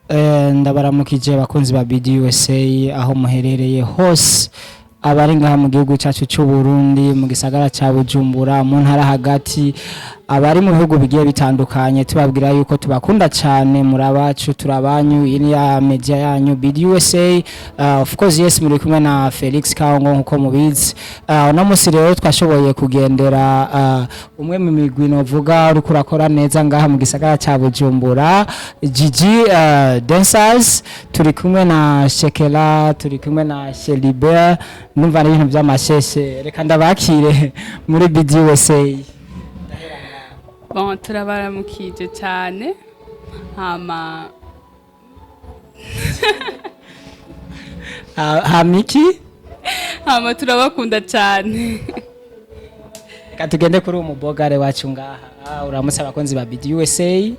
Ndabaramukije bakunzi ba BDUSA aho muherereye hose abari ngaha mu gihugu cyacu cy'u Burundi mu gisagara cya Bujumbura mu ntara hagati abari mu bihugu bigiye bitandukanye tubabwira yuko tubakunda cyane muri abacu turabanyu ini ya media yanyu BDUSA. Of course yes muri kumwe na Felix Kaongo nkuko mubizi no musi rero twashoboye kugendera umwe mu migwi novuga uri kurakora neza ngaha mu gisagara cya Bujumbura Gigi dancers turi kumwe na Shekela turi kumwe na Shelibert numva ari ibintu by'amasheshe reka ndabakire muri BDUSA. Bon, turabaramukije cyane hama hamiki hama turabakunda cyane katugende kuri umubogare wacu ngaha uramutse abakunzi ba BDUSA.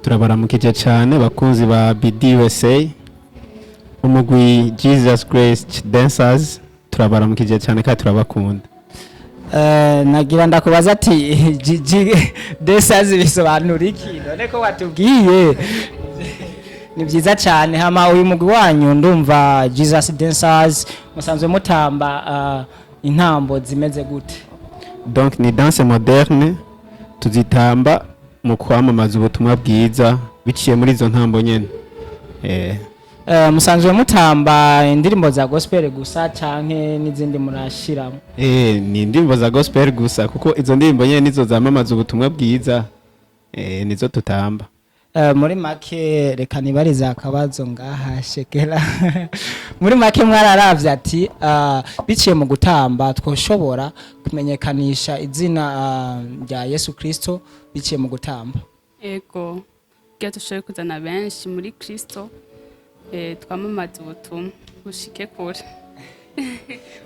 Turabaramukije cyane bakunzi ba BDUSA umugwi Jesus Grace Dancers turabaramukije cyane kandi turabakunda. Nagira ndakubaza ati Gigi dancers bisobanura iki none ko watubwiye ni byiza cyane hama uyu mugwi wanyu ndumva Jesus Dancers musanzwe mutamba intambo zimeze gute? Donc ni danse moderne tuzitamba mu kwamamaza ubutumwa bwiza biciye muri izo ntambo nyene. Musanzwe mutamba indirimbo za gospel gusa canke n'izindi murashiramo? Ni indirimbo za gospel gusa kuko izo ndirimbo nyene nizo zamamaza ubutumwa bwiza nizo tutamba. Muri make reka nibariza akabazo ngaha Shekela muri make mwararavye ati biciye mu gutamba twoshobora kumenyekanisha izina rya Yesu Kristo biciye mu gutamba. Ego gatushoye kuzana benshi muri Kristo twamamaza ubutumwa bushike kure.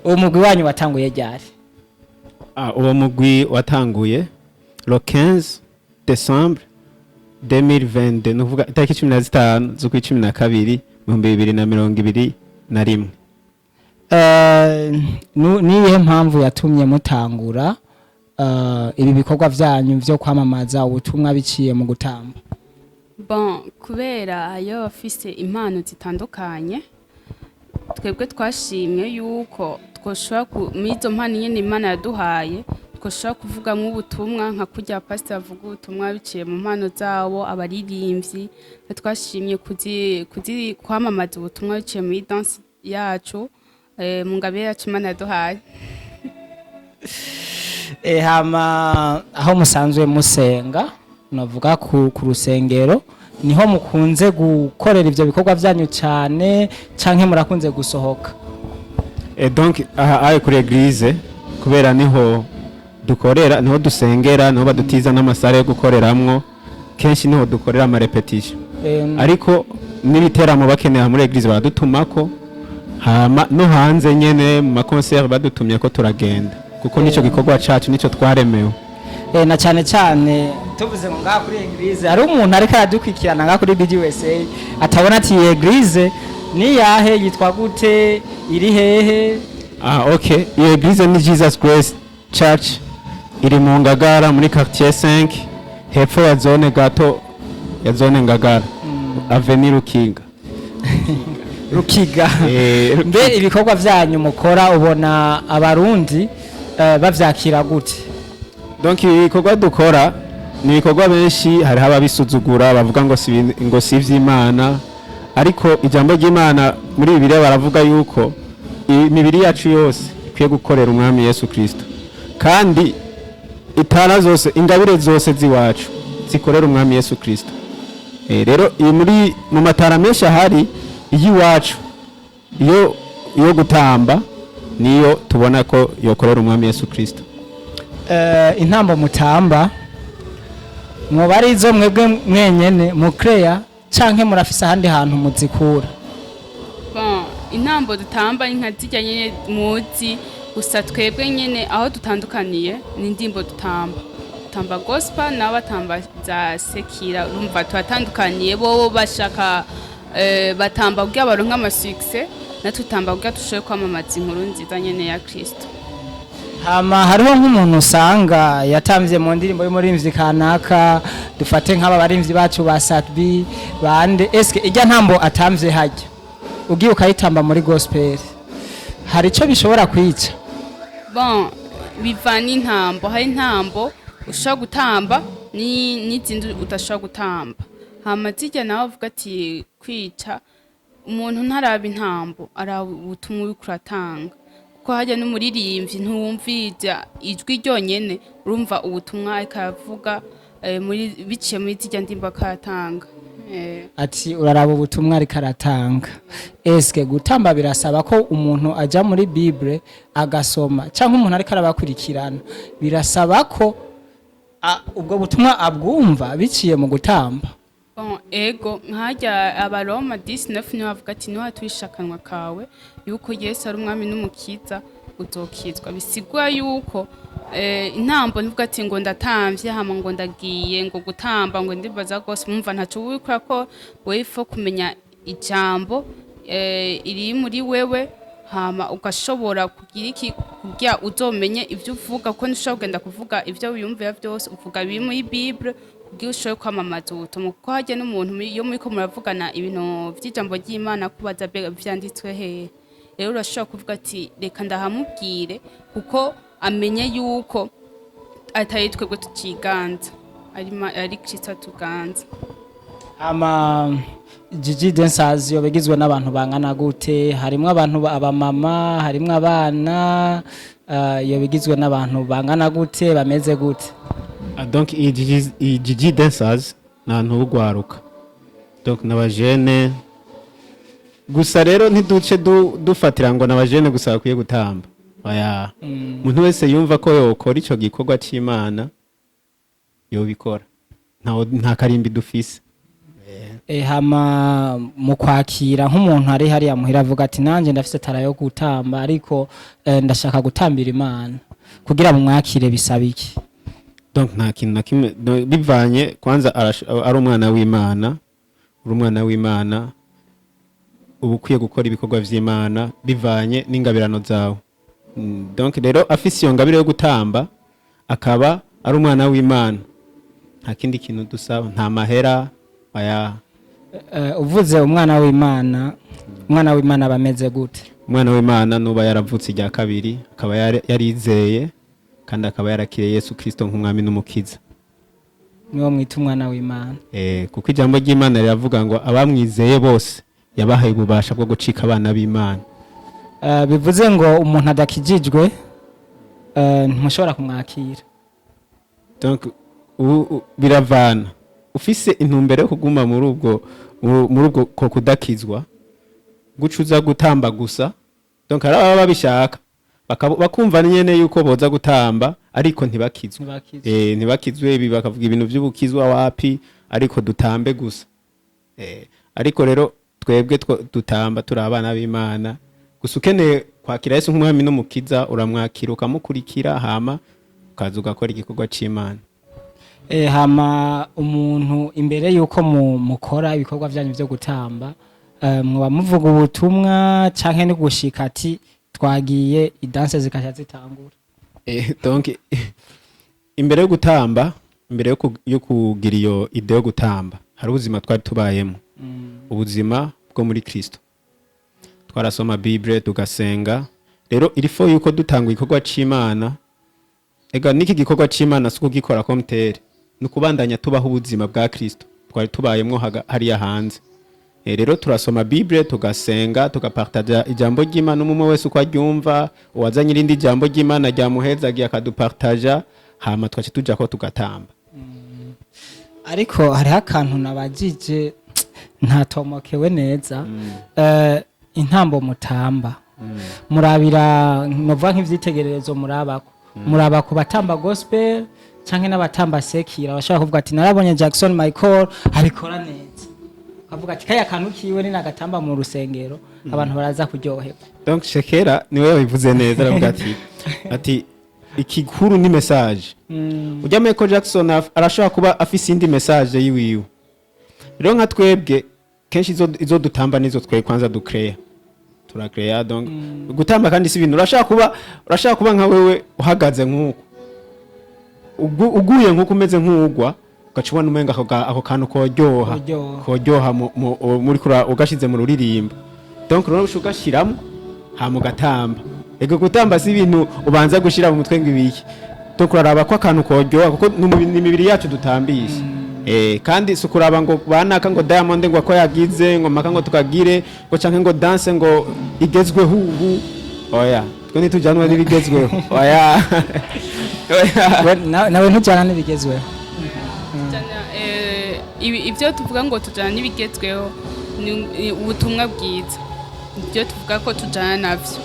Uwo mugwi wanyu watanguye ryari? Uwo mugwi watanguye le 15 décembre 2022 nuvuga itariki 15 z'ukwi 12 2021. Niye mpamvu yatumye mutangura ibi bikorwa byanyu byo kwamamaza ubutumwa biciye mu gutamba? Bon, kubera ayo bafise impano zitandukanye twebwe twashimye yuko twoshobora mizo mpano nyene Imana yaduhaye twoshobora kuvuga nk'ubutumwa nka kujya pastor avuga ubutumwa biciye mu mpano zabo abaririmbyi twashimye kuzi kwamamaza ubutumwa biciye muri dance yacu mu ngabire yacu Imana yaduhaye. Hama aho musanzwe musenga navuga ku rusengero niho mukunze gukorera ivyo bikorwa byanyu cyane canke murakunze gusohoka? Donc aha kuri eglise kubera niho dukorera niho dusengera niho badutiza n'amasare yo gukoreramwo kenshi niho dukorera ama repetition ariko n'ibiteramo bakeneye muri eglise baradutumako hama no hanze nyene mu ma concert badutumye ko turagenda kuko nico gikorwa cacu nico twaremewe. Na cyane cyane tuvuze ngo ngaha kuri eglise hari umuntu ariko aradukwikirana ngaha kuri BDUSA atabona ati eglise ni yahe yitwa gute iri hehe? Okay, iyo eglise ni Jesus Grace Church iri mu Ngagara muri quartier 5 hepfo ya zone gato ya zone Ngagara avenue Rukiga. Mbe ibikorwa byanyu mukora ubona abarundi bavyakira gute? Donc ibikorwa dukora ni ibikorwa benshi hari ababisuzugura bavuga ngo si ivy'Imana ariko ijambo ry'Imana muri Bibiliya baravuga yuko imibiri yacu yose ikwiye gukorera umwami Yesu Kristo kandi itara zose ingabire zose ziwacu zikorera umwami Yesu Kristo. Rero muri mu matara menshi ahari iyiwacu iyo gutamba niyo tubona ko yokorera umwami Yesu Kristo. Intambo mutamba mwobari izo mwebwe mwenyene mu Creya canke murafisa handi hantu muzikura? Bon, intambo dutamba inka zijya nyene muzi gusa twebwe nyene aho dutandukaniye ni ndimbo dutamba gospel na batamba za sekira urumva twatandukaniye bo bashaka batamba kugira baronka ama success natutamba kugira tushoye kwamamaza inkuru nziza nyene ya Kristo. Hama hariho nk'umuntu usanga yatamvye mu ndirimbo y'umurimvyi kanaka dufate nk'aba barimvyi bacu ba Satbi bande eske ijya ntambo atamvye hajya ugiye ukayitamba muri gospel hari ico bishobora kwica bon bivana intambo hari intambo ushobora gutamba n'izindi udashobora gutamba hama zijya nawe avuga ati kwica umuntu ntaraba intambo araba ubutumwa uriko uratanga kuko hajya n'umuririmbyi ntuwumvira ijwi ryonyene urumva ubutumwa ariko aravuga biciye muri zijya ndimbo akatanga ati uraraba ubutumwa ariko aratanga eske gutamba birasaba ko umuntu aja muri Bible agasoma cyangwa umuntu ariko arabakurikirana birasaba ko ubwo butumwa abwumva biciye mu gutamba ego nkajya abaroma 19 niho bavuga ati niho hatwishakanwa kawe yuko Yesu ari umwami n'umukiza uzokizwa bisigwa yuko intambo nivuga ati ngo ndatamvye hama ngo ndagiye ngo gutamba ngo ndibaza gose mumva ntaco wikora ko wefo kumenya ijambo iri muri wewe hama ugashobora kugira iki kugira uzomenye ivyo uvuga ko nishobora kugenda kuvuga ivyo wiyumvira byose uvuga biri muri Bible kugira ushobore kwamamaza ubutumwa kuko hajya n'umuntu iyo muriko muravugana ibintu vy'ijambo ry'Imana kubaza vyanditswe hehe rero urashobora kuvuga ati reka ndahamubwire kuko amenye yuko atari twebwe tukiganza ari Kristo tuganza ama Gigi dancers yo begizwe n'abantu bangana gute harimwe abantu abamama harimwe abana yo begizwe n'abantu bangana gute bameze gute donc Gigi dancers nantu bugwaruka donc n'abajene gusa rero ntiduce dufatira ngo n'abajene gusa bakwiye gutamba oya umuntu wese yumva ko yokora ico gikorwa c'Imana yobikora nta karimbi dufise hama mu kwakira nk'umuntu ari hariya muhira avuga ati nanje ndafise tara yo gutamba ariko ndashaka gutambira Imana kugira mwakire bisaba iki donc nta kintu na kimwe bivanye kwanza ari umwana w'Imana uri umwana w'Imana ubu ukwiye gukora ibikorwa vy'Imana bivanye n'ingabirano zawe donc rero afise iyo ngabire yo gutamba akaba ari umwana w'Imana nta kindi kintu dusaba nta mahera aya uvuze umwana w'Imana bameze gute umwana w'Imana nuba yaravutse ijya kabiri akaba yarizeye kandi akaba yarakiriye Yesu Kristo nk'umwami n'umukiza niwo mwita umwana w'Imana kuko ijambo ry'Imana riravuga ngo abamwizeye bose yabahaye ububasha bwo gucika abana b'Imana bivuze ngo umuntu adakijijwe ntimushobora kumwakira donc biravana ufise intumbero yo kuguma muri ubwo ko kudakizwa gucuza gutamba gusa donc araba babishaka bakumva nyene yuko boza gutamba ariko ntibakizwe ntibakizwe ibi bakavuga ibintu by'ubukizwa wapi ariko dutambe gusa ariko rero twebwe dutamba turi abana b'Imana gusa ukeneye kwakira Yesu nk'umwami n'umukiza uramwakira ukamukurikira hama ukaza ugakora igikorwa c'Imana hama umuntu imbere yuko mukora ibikorwa byanyu byo gutamba muba muvuga ubutumwa canke ni gushika ati twagiye idanse zikasha zitangura donc imbere yo gutamba imbere yo kugira iyo ide yo gutamba hari ubuzima twari tubayemo ubuzima bwo muri Kristo twarasoma Bible tugasenga rero irifo yuko dutanga igikorwa c'Imana ega niki gikorwa c'Imana suko gikora komtere nukubandanya tubaho ubuzima bwa Kristo twari tubayemwo hariya hanze rero turasoma Bible tugasenga tugapartager ijambo ry'Imana umwe wese uko aryumva uwazanye irindi jambo ry'Imana ryamuhezagiye akadupartager hama twace tuja ko tugatamba ariko hari akantu nabajije ntatomokewe neza intambo mutamba murabira nova nk'ivyitegererezo muraba ku batamba gospel canke n'abatamba sekira bashaka kuvuga ati narabonye Jackson Michael abikora neza akavuga ati kaya kantu kiwe ni nagatamba mu rusengero abantu baraza kuryoherwa donc Shekera niwe yabivuze neza aravuga ati ikikuru ni message ujya Michael Jackson arashaka kuba afise indi message yiwiwe rero nka twebwe kenshi izo dutamba nizo twe kwanza ducrea turakrea donc gutamba kandi si ibintu urashaka kuba nka wewe uhagaze nk'uko uguye nk'uko umeze nk'ugwa ugacubona umenga ako kantu koryoha muri kura ugashize mu ruririmbo donc rero ushugashiramo hama ugatamba ego gutamba si ibintu ubanza gushira mu mutwe ngibiki donc uraraba ko akantu koryoha kuko n'imibiri yacu dutambisha kandi sukuraba ngo banaka ngo Diamond ngo ko yagize ngo maka ngo tukagire ngo canke ngo dance ngo igezweho ubu oya twe ntitujanwa n'ibigezweho oya nawe ntujana n'ibigezweho ibyo tuvuga ngo tujana n'ibigezweho ni ubutumwa bwiza ibyo tuvuga ko tujana navyo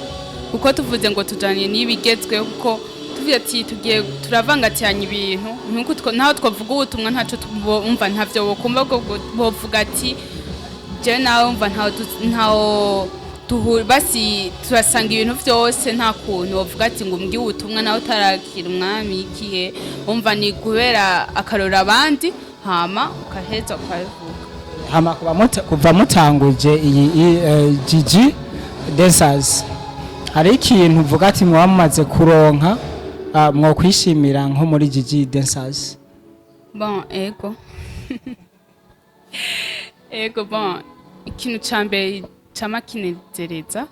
kuko tuvuze ngo tujanye n'ibigezweho kuko tuvuye ati tugiye turavangatanya ibintu nkuko naho twavuga ubutumwa ntaco tubumva ntavyo bokumva ko bovuga ati je nawe umva ntaho basi turasanga ibintu vyose nta kuntu bavuga ati ngo mbwiye ubutumwa nawe utarakira umwami ikihe umva ni kubera akarora abandi hama ukaheza ukavuga hama kuva mutanguje iyi Gigi Dancers hari ikintu uvuga ati muba mumaze kuronka mwo kwishimira nko muri Gigi Dancers? Bon ego bon ikintu cambe camakinezereza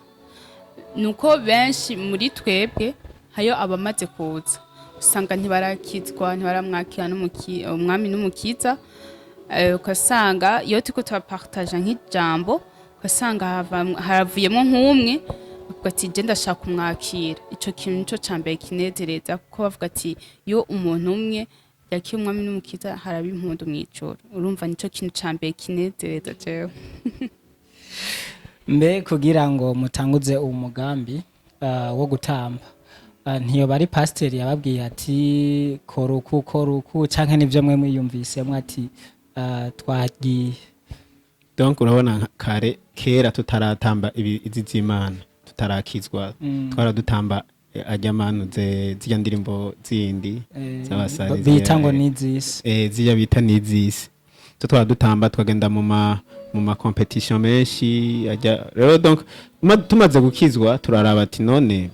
nuko benshi muri twebwe hayo abamaze kuza usanga ntibarakizwa ntibaramwakira umwami n'umukiza ukasanga iyo turiko turapartaja nk'ijambo ukasanga haravuyemo nk'umwe bavuga ati je ndashaka kumwakira ico kintu nico cambere kinezereza kuko bavuga ati iyo umuntu umwe yakiye umwami n'umukiza haraba impundu mw'ijoro urumva nico kintu cambere kinezereza jewe mbe kugira ngo mutanguze umugambi wo gutamba ntiyo bari pasiteri yababwiye ati koruku canke nivyo mwe mwiyumvisemo ati twagiye donc urabona kera tutaratamba izi z'Imana tutarakizwa twaradutamba ajyamanu zijya ndirimbo zindi z'abasari bita ngo nizisi zijya bita nizisi twaradutamba twagenda mu ma competition menshi rero donc tumaze gukizwa turaraba ati none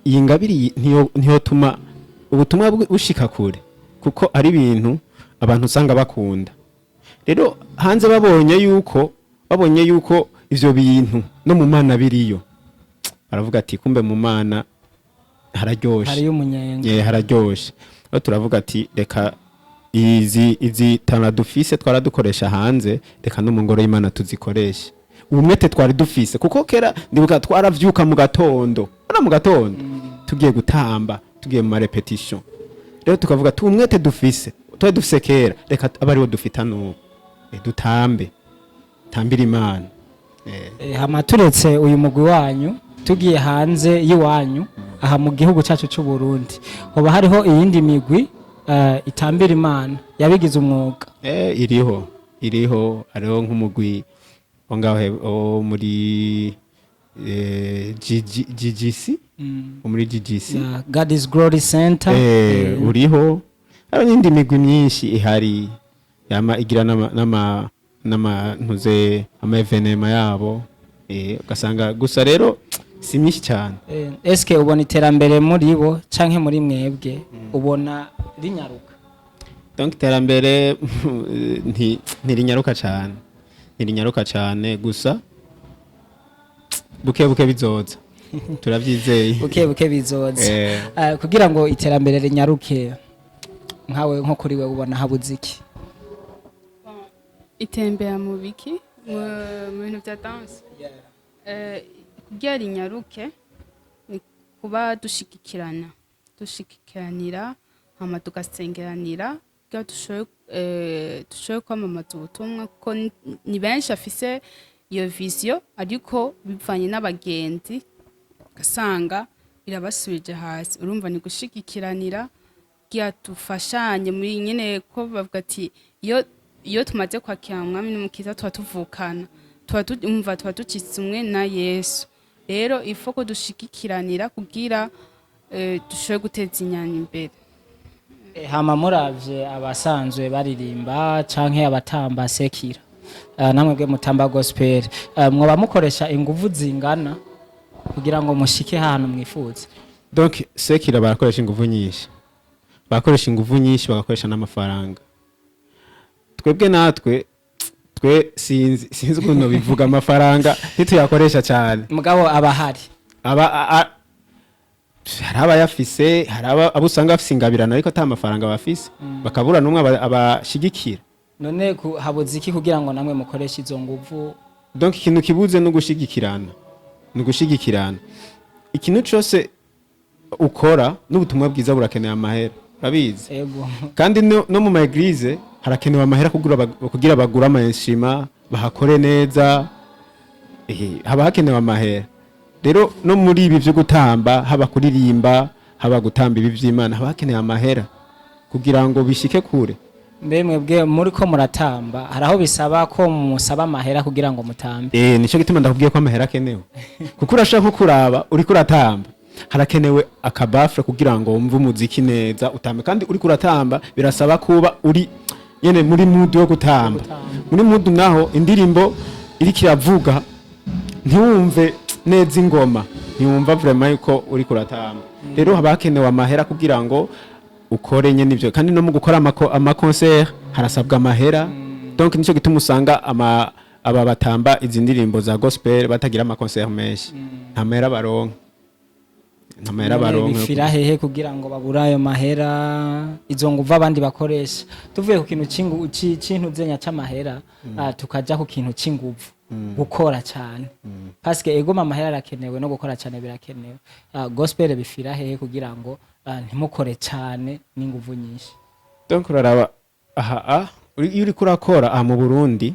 iyi ngabiri ntiyo tuma ubutumwa bushika kure kuko ari ibintu abantu usanga bakunda rero hanze babonye yuko ivyo bintu no mu Mana biriyo baravuga ati kumbe mu Mana hararyoshe hari umunyenga hararyoshe rero turavuga ati reka izi tana dufise twaradukoresha hanze reka no mu ngoro y'Imana tuzikoreshe ubumwete twari dufise kuko kera ndibuka twaravyuka mu gatondo tugiye gutamba tugiye mu repetition rero tukavuga umwete dufise twari dufise kera reka abariwo dufita n'ubu dutambe tambira Imana hama turetse uyu mugwi wanyu tugiye hanze y'iwanyu aha mu gihugu cyacu cy'u Burundi hoba hariho iyindi migwi itambira Imana yabigize umwuga iriho hariho nk'umugwi ngaho muri GGC muri GGC God is Glory Center uriho hari n'indi migwi myinshi ihari yama igira ntuze ama evenema yabo ugasanga gusa rero si myinshi cyane eske ubona iterambere muri bo canke muri mwebwe ubona rinyaruka donc iterambere ntirinyaruka cyane gusa buke bizoza turavyizeye buke bizoza kugira ngo iterambere rinyaruke nkawe nko kuri we ubona habuze iki itembera mu biki mu bintu bya dance kugira rinyaruke ni kuba dushikikiranira hama tugasengeranira kugira dushoboye kwamamaza ubutumwa kuko ni benshi afise iyo vision ariko bivanye n'abagenzi gasanga birabasubije hasi urumva ni gushikikiranira kugira dufashanye muri nyene ko bavuga ati iyo tumaze kwakira umwami n'umukiza twatuvukana tuba ducitse umwe na Yesu rero ifo ko dushikikiranira kugira dushobore guteza inyana imbere hama muravye abasanzwe baririmba canke abatamba sekira namwe bwe mutamba gospel mwoba mukoresha inguvu zingana kugira ngo mushike ahantu mwifuza donc sekira barakoresha inguvu nyinshi bakoresha ingufu nyinshi bagakoresha n'amafaranga. Twebwe natwe twe sinzi ukuntu bivuga amafaranga ntituyakoresha cyane mugabo abahari hari abayafise, hari abo usanga bafise ingabirano ariko ata mafaranga bafise, bakabura n'umwe abashigikira. none habuze iki kugira ngo namwe mukoreshe izo nguvu? Donc ikintu kibuze no gushigikirana, ikintu cyose ukora n'ubutumwa bwiza burakeneye amahera, urabizi. Ego. Kandi no mu maeglise harakenewe amahera kugira bagura amayinstrima bahakore neza, haba hakenewe amahera. Rero no muri ibi byo gutamba, haba kuririmba, haba gutamba ibi by'Imana, haba hakenewe amahera kugira ngo bishike kure. Mbe mwebwe muri ko muratamba haraho bisaba ko musaba amahera kugira ngo mutambe? Nico gituma ndakubwiye ko amahera akenewe. Kuko urashaka nko kuraba uri kuratamba, harakenewe akabafre kugira ngo wumve umuziki neza utambe, kandi uri kuratamba birasaba kuba uri yene muri mood yo gutamba. Muri mood naho indirimbo iri kiravuga ntiwumve neza ingoma, ntiwumva vraiment yuko uri kuratamba. Rero haba hakenewe amahera kugira ngo ukore nyene ivyo, kandi no mu gukora ama concert harasabwa amahera. Donc nico gituma usanga aba batamba izi ndirimbo za gospel batagira ama concert menshi, nta mahera baronka. Bifira hehe kugira ngo babura ayo mahera, izo nguvu abandi bakoresha? Tuvuye ku kintu cy'intu zenya cy'amahera, tukaja ku kintu cy'inguvu, gukora cyane. Parce que ego amahera arakenewe no gukora cyane birakenewe. Gospel bifira hehe kugira ngo ntimukore cyane n'inguvu nyinshi? Donc uraraba iyo uri kurakora mu Burundi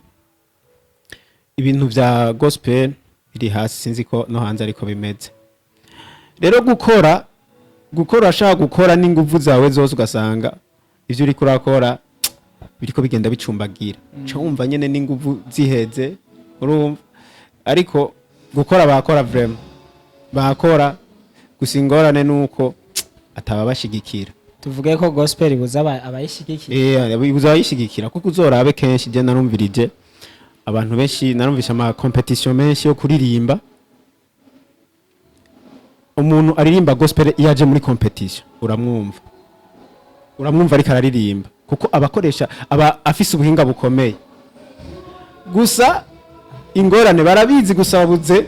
ibintu vya gospel biri hasi, sinzi ko no hanze ariko bimeze. Rero gukora ashaka gukora n'inguvu zawe zose ugasanga ivyo uri kurakora biriko bigenda bicumbagira, wumva nyene n'inguvu ziheze, urumva. Ariko gukora bakora vraiment bakora, gusa ingorane nuko ataba bashigikira. Tuvuge ko gospel ibuza abayishigikira? Ibuza abayishigikira kuko uzorabe kenshi je narumvirije abantu benshi, narumvisha ama competition menshi yo kuririmba. Umuntu aririmba gospel iyaje muri competition uramwumva ariko araririmba kuko abakoresha afise ubuhinga bukomeye. Gusa ingorane barabizi, gusa babuze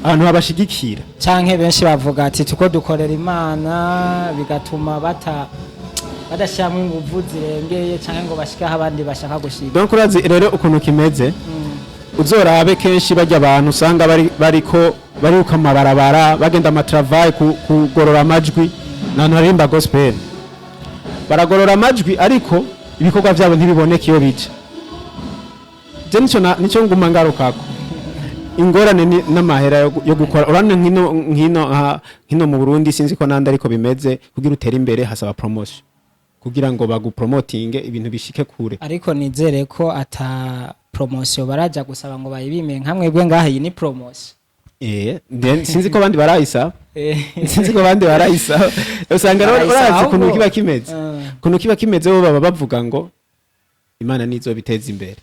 abantu babashigikira. Canke benshi bavuga ati tuko dukorera Imana bigatuma badashyamwe inguvu zirengeye canke ngo bashikaho abandi bashaka gushika. Donc urazi rero ukuntu kimeze, uzorabe kenshi bajya abantu usanga bariko amabarabara bagenda amatravail kugorora amajwi, nantu harimba gospel baragorora amajwi ariko ibikorwa byabo ntibiboneka iyo bica. Je nico nguma ngarukako ingorane n'amahera yo gukora. Urane nkino mu Burundi sinzi ko nandi ariko bimeze, kugira utere imbere hasaba promotion kugira ngo bagupromotinge ibintu bishike kure. Ariko nizere ko ata promotion baraja gusaba ngo bayibime nkamwe bwe ngahe iyi ni promotion. Sinzi ko abandi barayisa. Sinzi ko abandi barayisa. Usanga urazi kuntu kiba kimeze. Kuntu kiba kimeze bo baba bavuga ngo Imana nizo biteza imbere.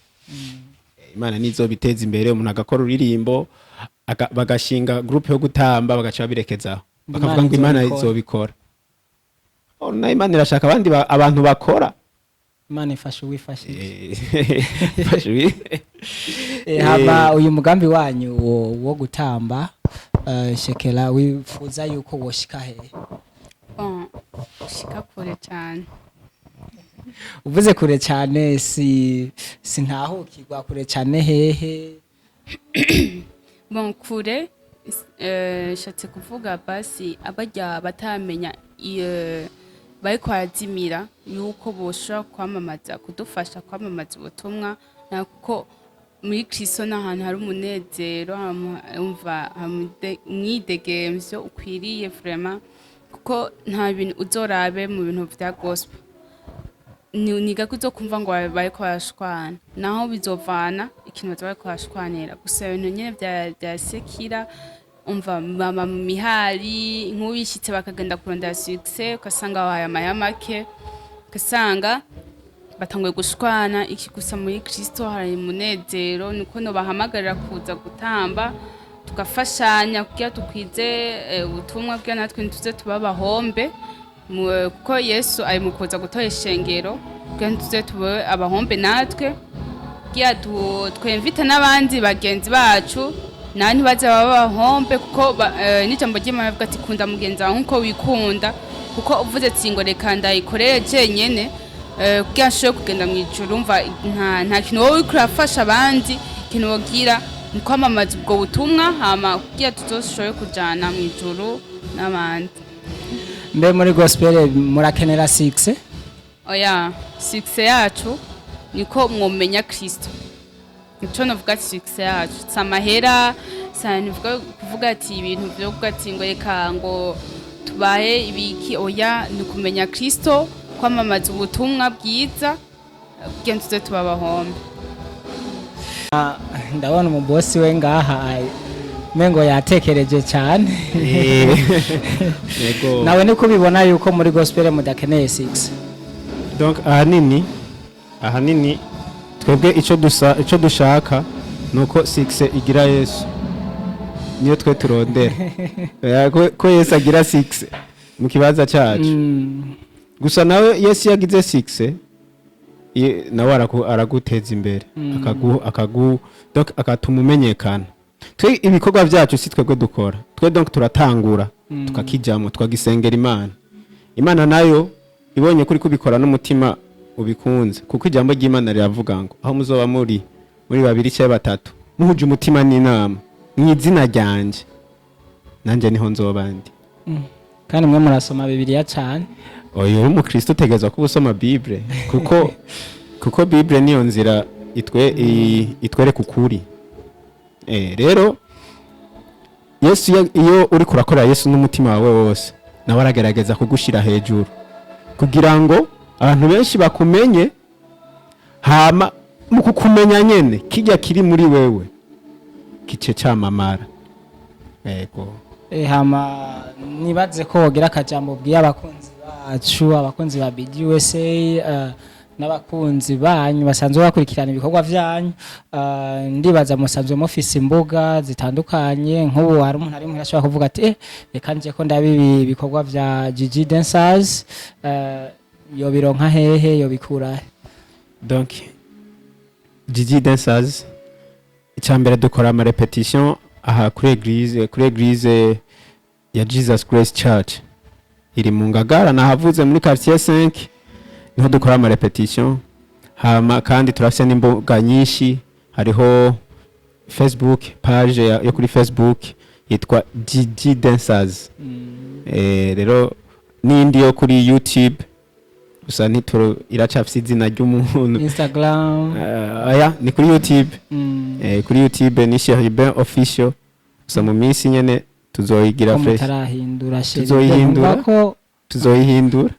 Imana nizo biteza imbere, umuntu agakora uririmbo bagashinga groupe yo gutamba bagaca birekezaho. Bakavuga ngo Imana izo bikora. Na Imana irashaka abandi abantu bakora. Imana ifashe uwifashije. Haba uyu mugambi wanyu wo gutamba Shekela wifuza yuko woshika hehe? Ushika kure cyane. Uvuze kure cyane sintahukirwa kure cyane hehe? Bon, kure shatse kuvuga basi abajya batamenya bariko barazimira yuko boshobora kwamamaza, kudufasha kwamamaza ubutumwa, nako muri Kristo n'ahantu hari umunezero, umva umwidegemvyo ukwiriye vraiment, kuko nta bintu uzorabe mu bintu vya gospel niga kuzokumva ngo bariko barashwana, naho bizovana ikintu bariko barashwanira, gusa ibintu nyene vya sekira umva mama mihari nk'ubishitse bakagenda kurondera success, ukasanga wahaye amake, ukasanga batanguye gushwana. Iki gusa muri Kristo hari umunezero, niko no bahamagarira kuza gutamba tugafashanya kugira tukwize ubutumwa bwa natwe tuze tubabahombe, kuko Yesu ari mu kuza gutora ishengero kugira ngo tuze tube abahombe natwe kugira twemvite n'abandi bagenzi bacu nawe ntibaze baba abahombe kuko n'ijambo ry'Imana rivuga ati kunda mugenzi wawe nk'uko wikunda kuko uvuze ati ngo reka ndayikorere jenyene kugira nshobore kugenda mu ijuru umva nta kintu wowe uriko urafasha abandi ikintu wogira ni kwamamaza ubwo butumwa hama kugira tuzoshobore kujana mu ijuru n'abandi. Mbe muri gospel murakenera 6? Oya 6 yacu niko mwomenya Kristo. Nico navuga ati 6 yacu samahera sana kuvuga ati ibintu byo kuvuga ati ngo reka ngo tubahe ibiki oya ni kumenya Kristo kwamamaza ubutumwa bwiza kugira tuze tubabahombe. Ndabona umubosi we ngaha mengo yatekereje cyane. Yego. Nawe niko ubibona yuko muri gospel mudakeneye 6? Donc ahanini twebwe ico dushaka nuko 6 igira Yesu niyo twe turondera ko Yesu agira 6 mu kibaza cyacu gusa nawe Yesu yagize 6 nawe araguteza imbere donc akatuma umenyekana. Twe ibikorwa byacu si twebwe dukora twe donc turatangura tukakijyamo twagisengera Imana nayo ibonye kuri kubikora n'umutima ubikunze kuko ijambo ry'Imana riravuga ngo aho muzoba muri babiri cyangwa batatu muhuje umutima n'inama mu izina ryanje nanje niho nzobandi. Kandi mwe murasoma Bibiliya cyane. Oyo uri umukristo utegerezwa kuba usoma Bible kuko Bible niyo nzira itwereka ukuri. Rero Yesu iyo uri kurakora Yesu n'umutima wawe wose nawe aragerageza kugushira hejuru kugira ngo abantu benshi bakumenye hama mu kukumenya nyene kijya kiri muri wewe kice cyamamara. Yego. Hama nibaze ko wogira akajambo bwiye abakunzi bacu abakunzi ba BDUSA n'abakunzi banyu basanzwe bakurikirana ibikorwa byanyu ndibaza musanzwe mufise imbuga zitandukanye nk'ubu hari umuntu ari ashobora kuvuga ati reka nje ko ndabibi ibikorwa bya Gigi Dancers yo bironka hehe yo bikura. Donc Gigi Dancers icyambere dukora ama repetition aha kuri église ya Jesus Grace Church iri mu Ngagara nahavuze muri quartier 5 niho dukora ama repetition hama kandi turafise n'imbuga nyinshi hariho Facebook page yo kuri Facebook yitwa Gigi Dancers. Rero n'indi yo kuri YouTube gusa ntituro iracafise izina ry'umuntu. Instagram aya ni kuri YouTube. Kuri YouTube ni Cherubin official gusa mu minsi nyene tuzoyigira fresh tuzoyihindura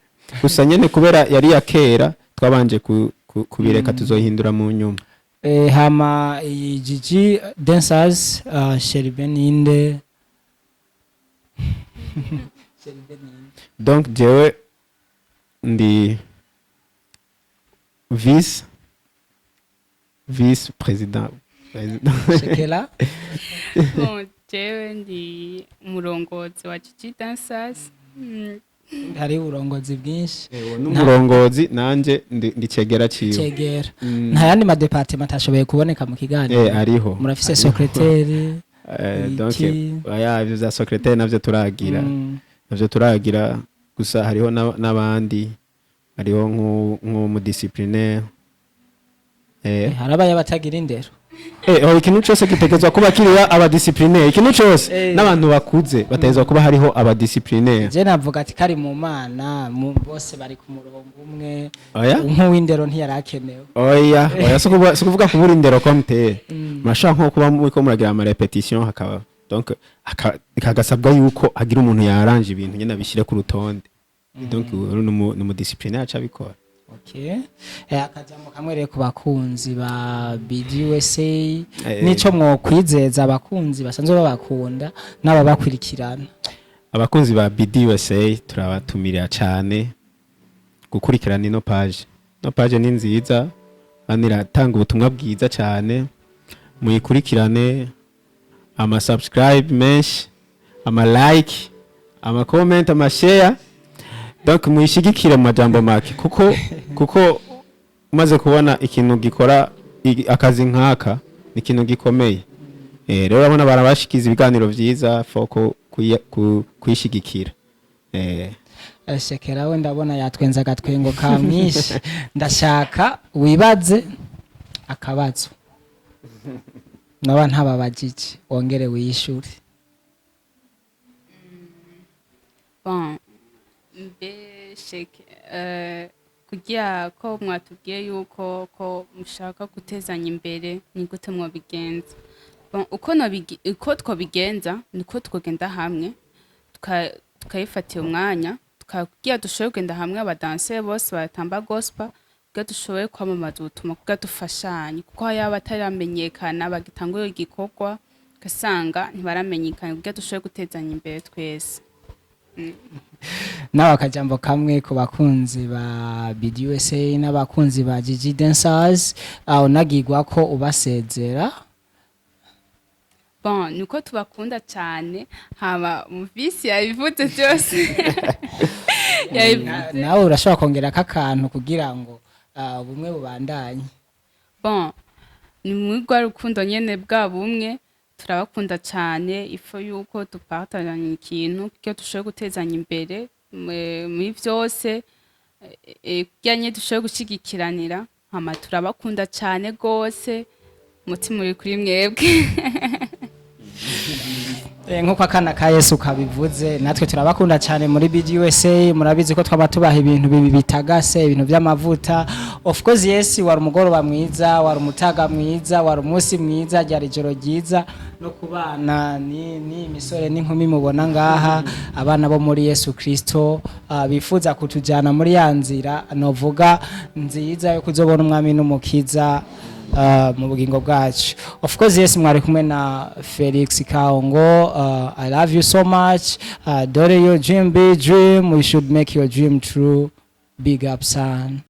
gusa nyene kubera yari ya kera twabanje kubireka tuzoyihindura mu nyuma. Hama Gigi Dancers Cherubin inde donc jewe ndi vice president Shekela. Jewe ndi umurongozi wa Gigi Dancers. Hari uburongozi bwinshi. N'umurongozi nanje ndi cegera ciwe. Nta yandi ma department ashoboye kuboneka mu kiganiro. Ariho. Murafise secrétaire. Donc aya bya secrétaire navyo turagira gusa hariho n'abandi hariho mu disciplinaire. Harabaye abatagira indero. Ikintu cyose gitegezwa kuba kiriya abadisciplinaire ikintu cyose n'abantu bakuze batezwa kuba hariho abadisciplinaire. Je navuga ati kari mu mana bose bari ku murongo umwe nk'uwindero ntiyarakenewe. Oya so kuvuga kubura indero komite masha nko kuba muko muragira ama repetition hakaba donc akagasabwa yuko agira umuntu yaranje ibintu nyene bishire ku rutonde. Donc no disciplinaire acha bikora. Okay. Akajambo kamwereye ku bakunzi ba BDUSA nico mwokwizeza abakunzi basanzwe babakunda n'ababakurikirana. Abakunzi ba BDUSA turabatumirira cyane gukurikirana ino page. No page ni nziza aniratanga ubutumwa bwiza cyane muyikurikirane ama subscribe menshi ama like ama comment ama share donc muyishigikire mu majambo make kuko umaze kubona ikintu gikora akazi nk'aka ni ikintu gikomeye. Rero urabona barabashikiza ibiganiro vyiza foko kuyishigikira. Shekera we ndabona yatwenza agatwengo ka mwinshi ndashaka wibaze akabazo naba ntababajije wongere wiyishure. Bon, kugira ko mwatubwiye yuko ko mushaka gutezanya imbere ni gute mwabigenza? Bon, uko twabigenza niko twogenda hamwe tukayifatiye umwanya tukagira dushoboye kugenda hamwe abadanse bose batamba gospel kugira dushoboye kwamamaza ubutumwa kugira dufashanye kuko yaba ataramenyekana bagitangura igikorwa gasanga ntibaramenyekana kugira dushoboye gutezanya imbere twese. Nawe akajambo kamwe ku bakunzi ba BDUSA n'abakunzi ba Gigi Dancers unagirwa ko ubasezera? Bon, nuko tubakunda cyane haba muvisi yabivuze byose. Nawe urashobora kongera akantu kugira ngo bumwe bubandanye. Bon, ni mwigwa rukundo nyene bwa bumwe turabakunda cyane ifo yuko dupartaganya ikintu kuko dushoboye gutezanya imbere muri byose kugira dushoboye gushigikiranira hama turabakunda cyane gose mutima uri kuri mwebwe. Nkuko akana ka Yesu kabivuze natwe turabakunda cyane muri BDUSA murabizi ko twaba tubaha ibintu bibi bitagase ibintu by'amavuta. Of course yes wari umugoroba mwiza wari umutaga mwiza wari umunsi mwiza ryari joro ryiza no kubana ni misore n'inkumi mubona ngaha abana bo muri Yesu Kristo bifuza kutujana muri yanzira novuga nziza yo kuzobona umwami n'umukiza mu bugingo bwacu. Of course yes mwari kumwe na Felix Kaongo. I love you so much. Dore your dream be dream, we should make your dream true. Big up son.